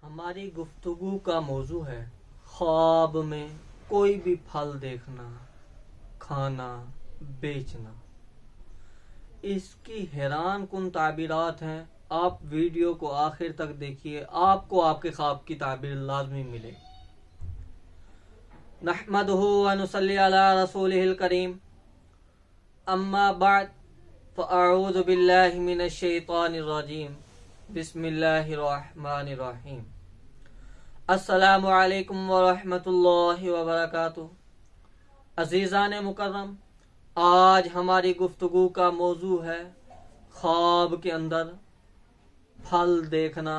ہماری گفتگو کا موضوع ہے خواب میں کوئی بھی پھل دیکھنا، کھانا، بیچنا۔ اس کی حیران کن تعبیرات ہیں۔ آپ ویڈیو کو آخر تک دیکھیے، آپ کو آپ کے خواب کی تعبیر لازمی ملے۔ نحمدہ ونصلی علی رسولہ الکریم، اما بعد فاعوذ باللہ من الشیطان الرجیم، بسم اللہ الرحمن الرحیم۔ السلام علیکم ورحمۃ اللہ وبرکاتہ۔ عزیزان مکرم، آج ہماری گفتگو کا موضوع ہے خواب کے اندر پھل دیکھنا،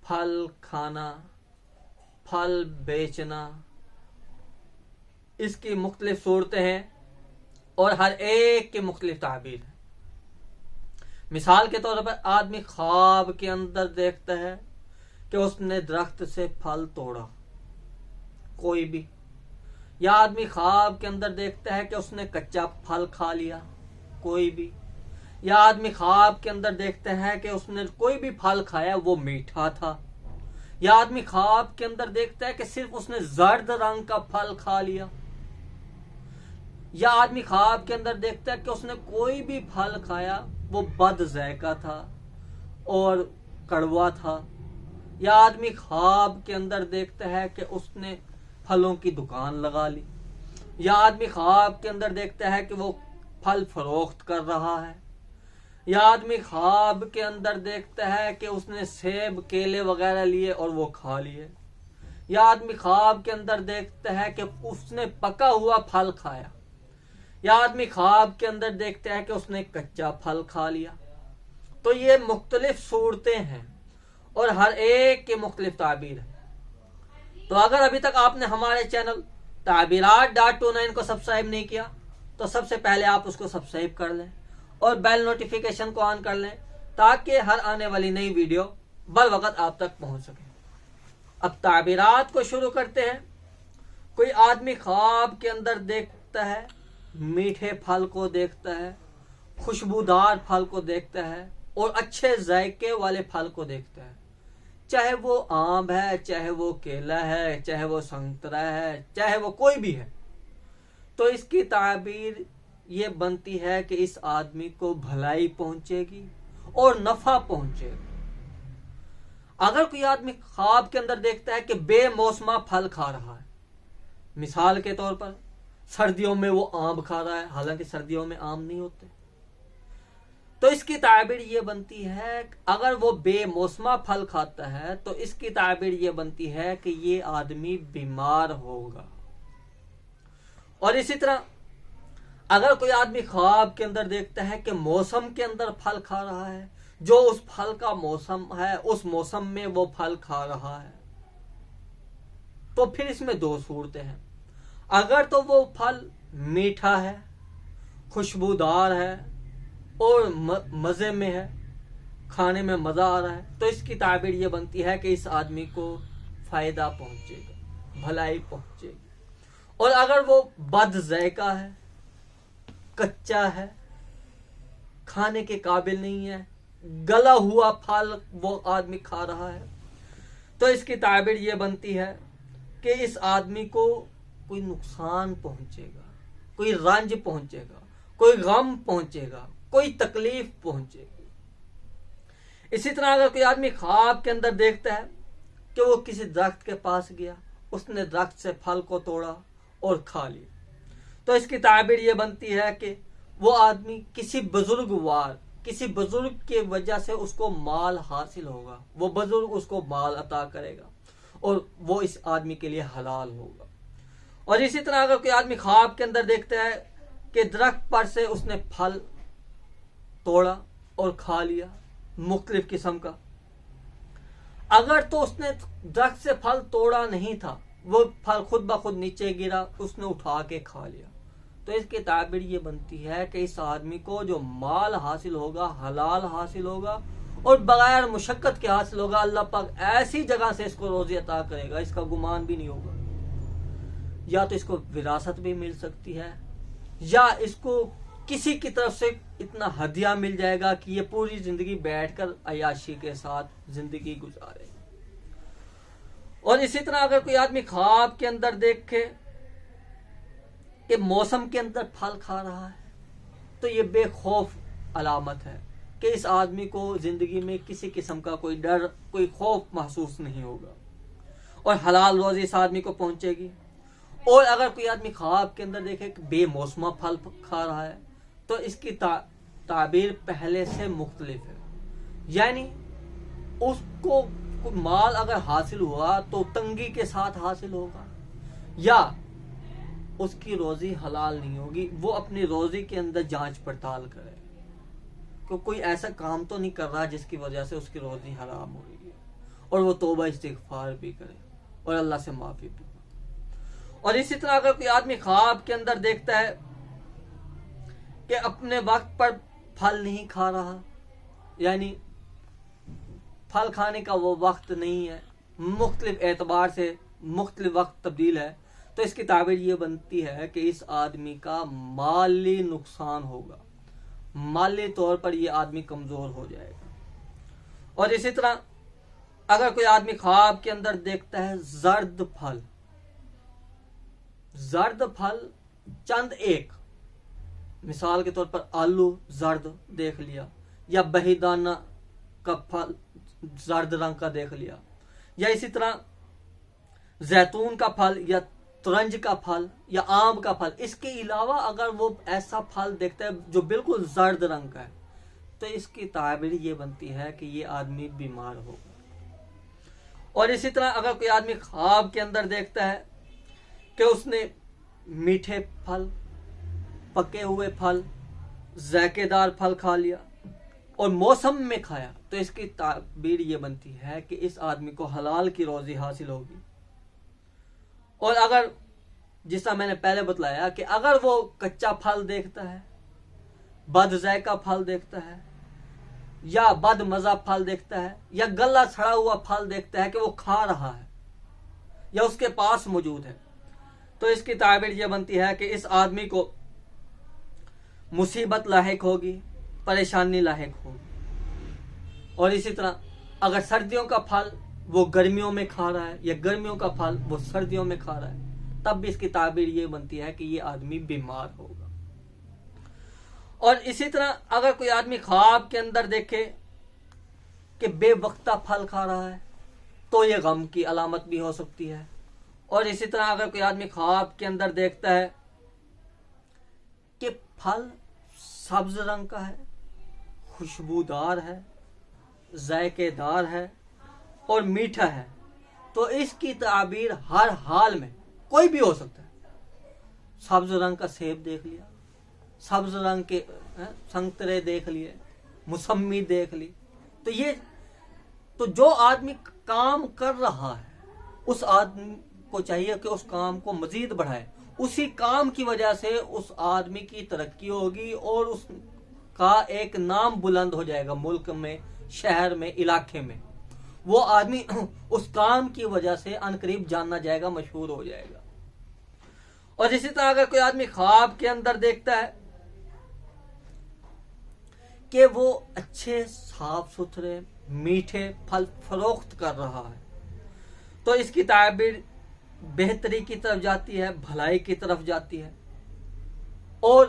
پھل کھانا، پھل بیچنا۔ اس کی مختلف صورتیں ہیں اور ہر ایک کی مختلف تعبیر ہے۔ مثال کے طور پر آدمی خواب کے اندر دیکھتا ہے کہ اس نے درخت سے پھل توڑا، کوئی بھی، یا آدمی خواب کے اندر دیکھتا ہے کہ اس نے کچا پھل کھا لیا، کوئی بھی، یا آدمی خواب کے اندر دیکھتا ہے کہ اس نے کوئی بھی پھل کھایا وہ میٹھا تھا، یا آدمی خواب کے اندر دیکھتا ہے کہ صرف اس نے زرد رنگ کا پھل کھا لیا، یا آدمی خواب کے اندر دیکھتا ہے کہ اس نے کوئی بھی پھل کھایا وہ بد ذائقہ تھا اور کڑوا تھا، یا آدمی خواب کے اندر دیکھتا ہے کہ اس نے پھلوں کی دکان لگا لی، یا آدمی خواب کے اندر دیکھتا ہے کہ وہ پھل فروخت کر رہا ہے، یا آدمی خواب کے اندر دیکھتا ہے کہ اس نے سیب کیلے وغیرہ لیے اور وہ کھا لیے، یا آدمی خواب کے اندر دیکھتا ہے کہ اس نے پکا ہوا پھل کھایا، یا آدمی خواب کے اندر دیکھتا ہے کہ اس نے کچا پھل کھا لیا۔ تو یہ مختلف صورتیں ہیں اور ہر ایک کی مختلف تعبیر ہے۔ تو اگر ابھی تک آپ نے ہمارے چینل تعبیرات.29 کو سبسکرائب نہیں کیا تو سب سے پہلے آپ اس کو سبسکرائب کر لیں اور بیل نوٹیفیکیشن کو آن کر لیں تاکہ ہر آنے والی نئی ویڈیو بروقت آپ تک پہنچ سکے۔ اب تعبیرات کو شروع کرتے ہیں۔ کوئی آدمی خواب کے اندر دیکھتا ہے، میٹھے پھل کو دیکھتا ہے، خوشبودار پھل کو دیکھتا ہے اور اچھے ذائقے والے پھل کو دیکھتا ہے، چاہے وہ آم ہے، چاہے وہ کیلا ہے، چاہے وہ سنترا ہے، چاہے وہ کوئی بھی ہے۔ تو اس کی تعبیر یہ بنتی ہے کہ اس آدمی کو بھلائی پہنچے گی اور نفع پہنچے گا۔ اگر کوئی آدمی خواب کے اندر دیکھتا ہے کہ بے موسمہ پھل کھا رہا ہے، مثال کے طور پر سردیوں میں وہ آم کھا رہا ہے، حالانکہ سردیوں میں آم نہیں ہوتے، تو اس کی تعبیر یہ بنتی ہے اگر وہ بے موسمہ پھل کھاتا ہے تو اس کی تعبیر یہ بنتی ہے کہ یہ آدمی بیمار ہوگا۔ اور اسی طرح اگر کوئی آدمی خواب کے اندر دیکھتا ہے کہ موسم کے اندر پھل کھا رہا ہے، جو اس پھل کا موسم ہے اس موسم میں وہ پھل کھا رہا ہے، تو پھر اس میں دو صورتیں ہیں۔ اگر تو وہ پھل میٹھا ہے، خوشبودار ہے اور مزے میں ہے، کھانے میں مزہ آ رہا ہے، تو اس کی تعبیر یہ بنتی ہے کہ اس آدمی کو فائدہ پہنچے گا، بھلائی پہنچے گی۔ اور اگر وہ بد ذائقہ ہے، کچا ہے، کھانے کے قابل نہیں ہے، گلا ہوا پھل وہ آدمی کھا رہا ہے، تو اس کی تعبیر یہ بنتی ہے کہ اس آدمی کو کوئی نقصان پہنچے گا، کوئی رنج پہنچے گا، کوئی غم پہنچے گا، کوئی تکلیف پہنچے گی۔ اسی طرح اگر کوئی آدمی خواب کے اندر دیکھتا ہے کہ وہ کسی درخت کے پاس گیا، اس نے درخت سے پھل کو توڑا اور کھا لیا، تو اس کی تعبیر یہ بنتی ہے کہ وہ آدمی کسی بزرگ کی وجہ سے اس کو مال حاصل ہوگا، وہ بزرگ اس کو مال عطا کرے گا اور وہ اس آدمی کے لیے حلال ہوگا۔ اور اسی طرح اگر کوئی آدمی خواب کے اندر دیکھتا ہے کہ درخت پر سے اس نے پھل توڑا اور کھا لیا مختلف قسم کا، اگر تو اس نے درخت سے پھل توڑا نہیں تھا، وہ پھل خود بخود نیچے گرا، اس نے اٹھا کے کھا لیا، تو اس کی تعبیر یہ بنتی ہے کہ اس آدمی کو جو مال حاصل ہوگا حلال حاصل ہوگا اور بغیر مشقت کے حاصل ہوگا۔ اللہ پاک ایسی جگہ سے اس کو روزی عطا کرے گا، اس کا گمان بھی نہیں ہوگا۔ یا تو اس کو وراثت بھی مل سکتی ہے، یا اس کو کسی کی طرف سے اتنا ہدیہ مل جائے گا کہ یہ پوری زندگی بیٹھ کر عیاشی کے ساتھ زندگی گزارے۔ اور اسی طرح اگر کوئی آدمی خواب کے اندر دیکھے کہ موسم کے اندر پھل کھا رہا ہے تو یہ بے خوف علامت ہے کہ اس آدمی کو زندگی میں کسی قسم کا کوئی ڈر، کوئی خوف محسوس نہیں ہوگا اور حلال روزی اس آدمی کو پہنچے گی۔ اور اگر کوئی آدمی خواب کے اندر دیکھے کہ بے موسمہ پھل کھا رہا ہے تو اس کی تعبیر پہلے سے مختلف ہے، یعنی اس کو مال اگر حاصل ہوا تو تنگی کے ساتھ حاصل ہوگا، یا اس کی روزی حلال نہیں ہوگی، وہ اپنی روزی کے اندر جانچ پڑتال کرے کہ کوئی ایسا کام تو نہیں کر رہا جس کی وجہ سے اس کی روزی حرام ہو رہی ہے، اور وہ توبہ استغفار بھی کرے اور اللہ سے معافی بھی۔ اور اسی طرح اگر کوئی آدمی خواب کے اندر دیکھتا ہے کہ اپنے وقت پر پھل نہیں کھا رہا، یعنی پھل کھانے کا وہ وقت نہیں ہے، مختلف اعتبار سے مختلف وقت تبدیل ہے، تو اس کی تعبیر یہ بنتی ہے کہ اس آدمی کا مالی نقصان ہوگا، مالی طور پر یہ آدمی کمزور ہو جائے گا۔ اور اسی طرح اگر کوئی آدمی خواب کے اندر دیکھتا ہے زرد پھل، زرد پھل چند ایک، مثال کے طور پر آلو زرد دیکھ لیا، یا بہیدانہ کا پھل زرد رنگ کا دیکھ لیا، یا اسی طرح زیتون کا پھل یا ترنج کا پھل یا آم کا پھل، اس کے علاوہ اگر وہ ایسا پھل دیکھتا ہے جو بالکل زرد رنگ کا ہے تو اس کی تعبیر یہ بنتی ہے کہ یہ آدمی بیمار ہوگا۔ اور اسی طرح اگر کوئی آدمی خواب کے اندر دیکھتا ہے کہ اس نے میٹھے پھل، پکے ہوئے پھل، ذائقے دار پھل کھا لیا اور موسم میں کھایا تو اس کی تعبیر یہ بنتی ہے کہ اس آدمی کو حلال کی روزی حاصل ہوگی۔ اور اگر جس طرح میں نے پہلے بتلایا کہ اگر وہ کچا پھل دیکھتا ہے، بد ذائقہ پھل دیکھتا ہے، یا بد مزہ پھل دیکھتا ہے، یا گلا سڑا ہوا پھل دیکھتا ہے کہ وہ کھا رہا ہے یا اس کے پاس موجود ہے، تو اس کی تعبیر یہ بنتی ہے کہ اس آدمی کو مصیبت لاحق ہوگی، پریشانی لاحق ہوگی۔ اور اسی طرح اگر سردیوں کا پھل وہ گرمیوں میں کھا رہا ہے، یا گرمیوں کا پھل وہ سردیوں میں کھا رہا ہے، تب بھی اس کی تعبیر یہ بنتی ہے کہ یہ آدمی بیمار ہوگا۔ اور اسی طرح اگر کوئی آدمی خواب کے اندر دیکھے کہ بے وقتہ پھل کھا رہا ہے تو یہ غم کی علامت بھی ہو سکتی ہے۔ اور اسی طرح اگر کوئی آدمی خواب کے اندر دیکھتا ہے کہ پھل سبز رنگ کا ہے، خوشبودار ہے، ذائقے دار ہے اور میٹھا ہے، تو اس کی تعبیر ہر حال میں کوئی بھی ہو سکتا ہے۔ سبز رنگ کا سیب دیکھ لیا، سبز رنگ کے سنترے دیکھ لیے، موسمی دیکھ لی، تو جو آدمی کام کر رہا ہے اس آدمی کو چاہیے کہ اس کام کو مزید بڑھائے، اسی کام کی وجہ سے اس آدمی کی ترقی ہوگی اور اس کا ایک نام بلند ہو جائے گا، ملک میں، شہر میں، علاقے میں۔ وہ آدمی اس کام کی وجہ سے عنقریب جانا جائے گا، مشہور ہو جائے گا۔ اور اسی طرح اگر کوئی آدمی خواب کے اندر دیکھتا ہے کہ وہ اچھے صاف ستھرے میٹھے پھل فروخت کر رہا ہے تو اس کی تعبیر بہتری کی طرف جاتی ہے، بھلائی کی طرف جاتی ہے۔ اور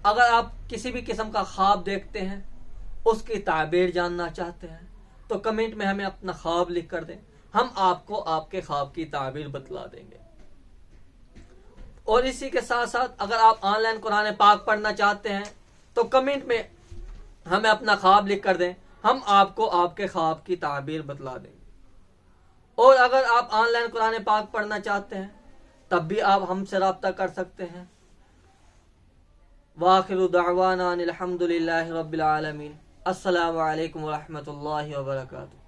اگر آپ کسی بھی قسم کا خواب دیکھتے ہیں، اس کی تعبیر جاننا چاہتے ہیں تو کمنٹ میں ہمیں اپنا خواب لکھ کر دیں، ہم آپ کو آپ کے خواب کی تعبیر بتلا دیں گے۔ اور اسی کے ساتھ ساتھ اگر آپ آن لائن قرآن پاک پڑھنا چاہتے ہیں تو کمنٹ میں ہمیں اپنا خواب لکھ کر دیں، ہم آپ کو آپ کے خواب کی تعبیر بتلا دیں گے۔ اور اگر آپ آن لائن قرآن پاک پڑھنا چاہتے ہیں تب بھی آپ ہم سے رابطہ کر سکتے ہیں۔ وآخر دعوانا الحمد للہ رب العالمین۔ السلام علیکم ورحمۃ اللہ وبرکاتہ۔